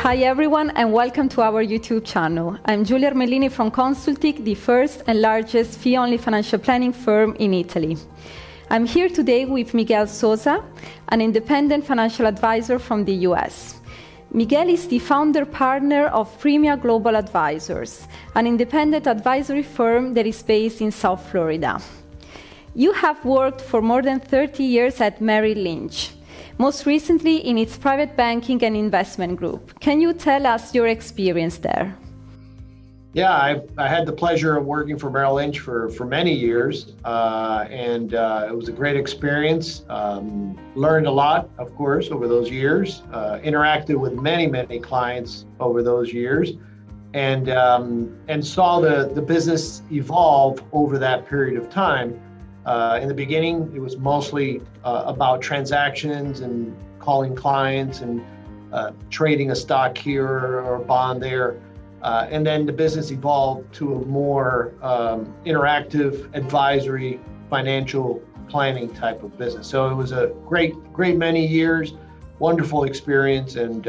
Hi everyone and welcome to our YouTube channel. I'm Giulia Armellini from Consulting, the first and largest fee-only financial planning firm in Italy. I'm here today with Miguel Sosa, an independent financial advisor from the US. Miguel is the founder partner of Premier Global Advisors, an independent advisory firm that is based in South Florida. You have worked for more than 30 years at Merrill Lynch, most recently in its private banking and investment group. Can you tell us your experience there? Yeah, I had the pleasure of working for Merrill Lynch for many years, and it was a great experience. Learned a lot, of course, over those years. Interacted with many clients over those years, and saw the business evolve over that period of time. In the beginning, it was mostly about transactions and calling clients and trading a stock here or a bond there. And then the business evolved to a more interactive advisory financial planning type of business. So it was a great many years, wonderful experience, and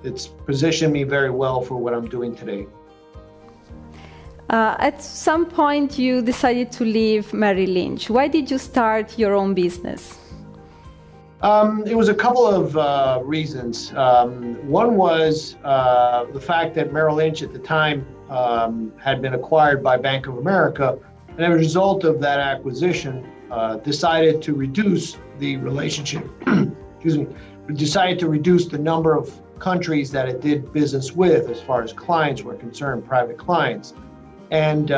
it's positioned me very well for what I'm doing today. At some point, you decided to leave Merrill Lynch. Why did you start your own business? It was a couple of reasons. One was the fact that Merrill Lynch at the time had been acquired by Bank of America, and as a result of that acquisition, decided to reduce the relationship, decided to reduce the number of countries that it did business with as far as clients were concerned, private clients. And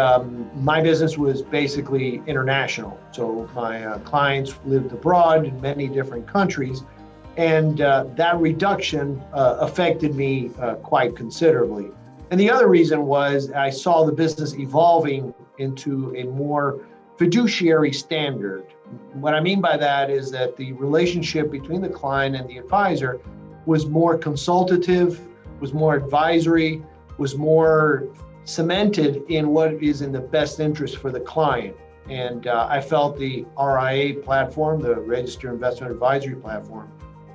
my business was basically international. So my clients lived abroad in many different countries. And that reduction affected me quite considerably. And the other reason was I saw the business evolving into a more fiduciary standard. What I mean by that is that the relationship between the client and the advisor was more consultative, was more advisory, was more cemented in what is in the best interest for the client. And I felt the RIA platform, the Registered Investment Advisory platform,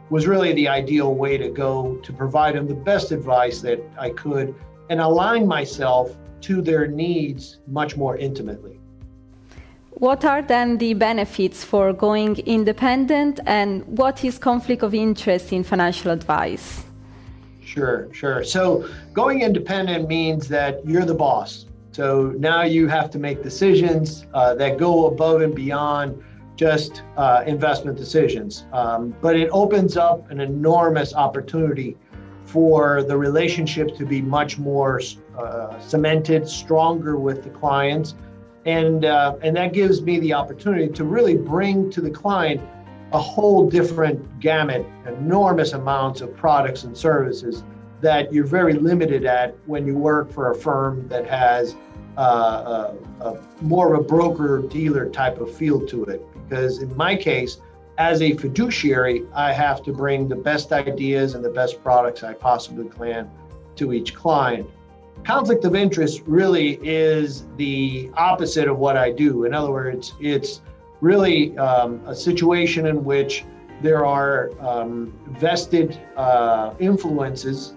was really the ideal way to go to provide them the best advice that I could and align myself to their needs much more intimately. What are then the benefits for going independent, and what is conflict of interest in financial advice? Sure. So going independent means that you're the boss. So now you have to make decisions that go above and beyond just investment decisions. But it opens up an enormous opportunity for the relationship to be much more cemented, stronger with the clients. And that gives me the opportunity to really bring to the client a whole different gamut, enormous amounts of products and services that you're very limited at when you work for a firm that has more of a broker-dealer type of feel to it. Because in my case, as a fiduciary, I have to bring the best ideas and the best products I possibly can to each client. Conflict of interest really is the opposite of what I do. In other words, it's really a situation in which there are vested influences,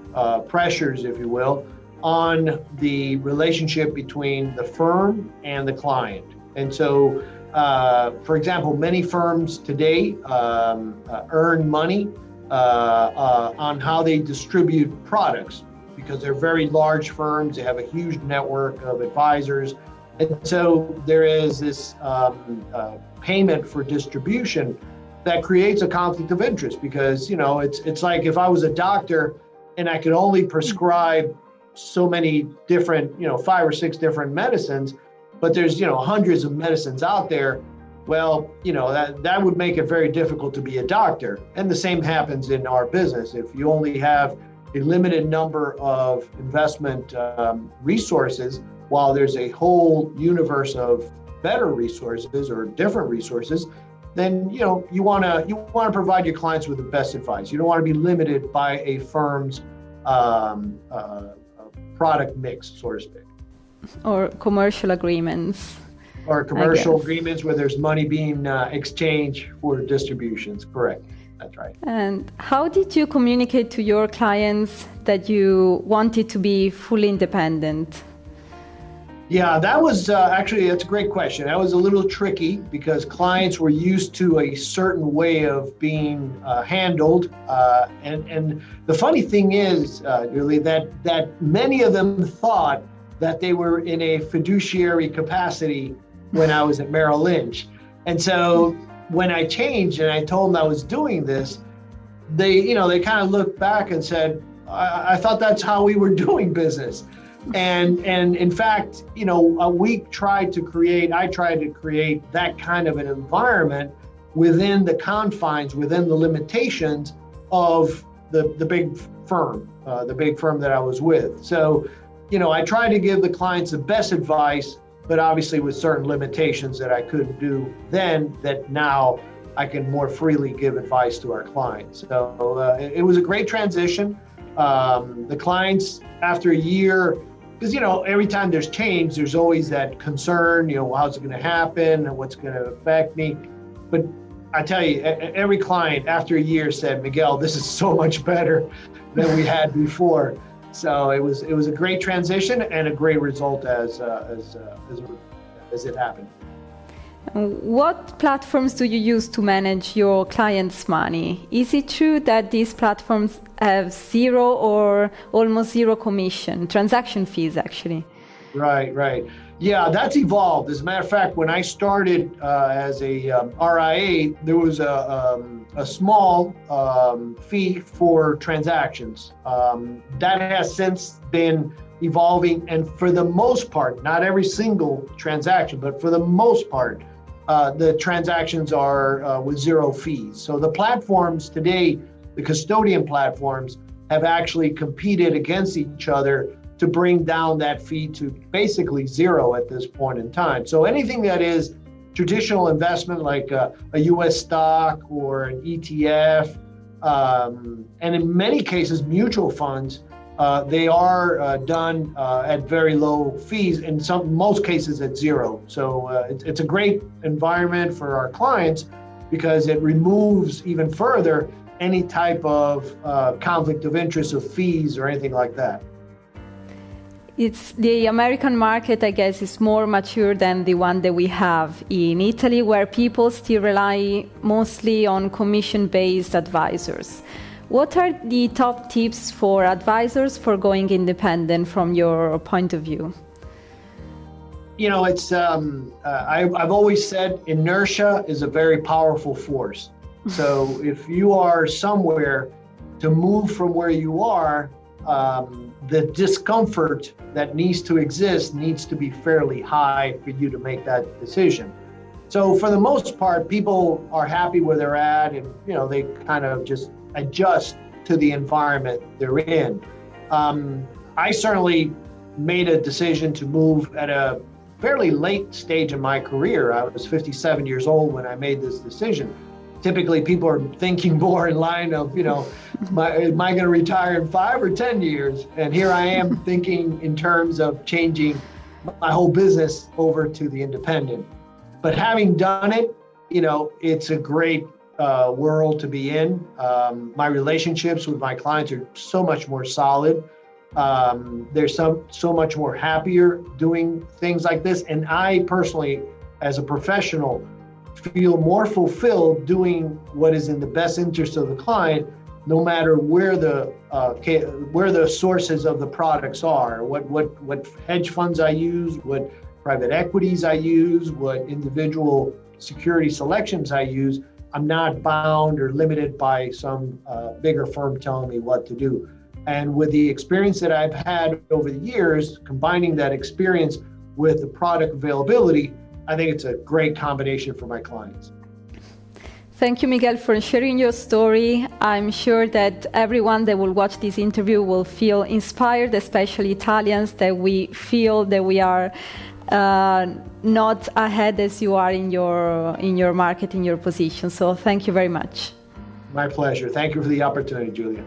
pressures, if you will, on the relationship between the firm and the client. And so, for example, many firms today earn money on how they distribute products, because they're very large firms. They have a huge network of advisors. And so there is this payment for distribution that creates a conflict of interest, because it's like if I was a doctor and I could only prescribe so many different 5 or 6 different medicines, but there's hundreds of medicines out there. Well, that would make it very difficult to be a doctor. And the same happens in our business. If you only have a limited number of investment resources, while there's a whole universe of better resources or different resources, then you want to provide your clients with the best advice. You don't want to be limited by a firm's product mix, so to speak. Or commercial agreements. Or commercial agreements where there's money being exchanged for distributions. Correct. That's right. And how did you communicate to your clients that you wanted to be fully independent? Yeah, that was actually, that's a great question. That was a little tricky because clients were used to a certain way of being handled. And the funny thing is, really, that many of them thought that they were in a fiduciary capacity when I was at Merrill Lynch. And so when I changed and I told them I was doing this, they kind of looked back and said, I thought that's how we were doing business. And in fact, I tried to create that kind of an environment within the confines, within the limitations of the big firm that I was with. So, I tried to give the clients the best advice, but obviously with certain limitations that I couldn't do then, that now I can more freely give advice to our clients. So it was a great transition. The clients, after a year, because every time there's change, there's always that concern, how's it going to happen and what's going to affect me. But I tell you, every client after a year said, Miguel, this is so much better than we had before. So it was a great transition and a great result as it happened. What platforms do you use to manage your clients' money? Is it true that these platforms have zero or almost zero commission, transaction fees actually? Right. Yeah, that's evolved. As a matter of fact, when I started as a RIA, there was a small fee for transactions. That has since been evolving, and for the most part, not every single transaction, but for the most part, the transactions are with zero fees. So the platforms today, the custodian platforms, have actually competed against each other to bring down that fee to basically zero at this point in time. So anything that is traditional investment, like a US stock or an ETF, and in many cases, mutual funds, they are done at very low fees, in most cases at zero. So it's a great environment for our clients because it removes even further any type of conflict of interest of fees or anything like that. It's the American market, I guess, is more mature than the one that we have in Italy, where people still rely mostly on commission-based advisors. What are the top tips for advisors for going independent from your point of view? It's I've always said inertia is a very powerful force. So if you are somewhere, to move from where you are, the discomfort that needs to exist needs to be fairly high for you to make that decision. So for the most part, people are happy where they're at, and they kind of just adjust to the environment they're in. I certainly made a decision to move at a fairly late stage in my career. I was 57 years old when I made this decision. Typically, people are thinking more in line of, am I going to retire in 5 or 10 years? And here I am thinking in terms of changing my whole business over to the independent. But having done it, it's a great world to be in. My relationships with my clients are so much more solid. They're so much more happier doing things like this. And I personally, as a professional, feel more fulfilled doing what is in the best interest of the client, no matter where the sources of the products are, what hedge funds I use, what private equities I use, what individual security selections I use. I'm not bound or limited by some bigger firm telling me what to do. And with the experience that I've had over the years, combining that experience with the product availability, I think it's a great combination for my clients. Thank you, Miguel, for sharing your story. I'm sure that everyone that will watch this interview will feel inspired, especially Italians, that we feel that we are not ahead as you are in your market, in your position. So thank you very much. My pleasure. Thank you for the opportunity, Julia.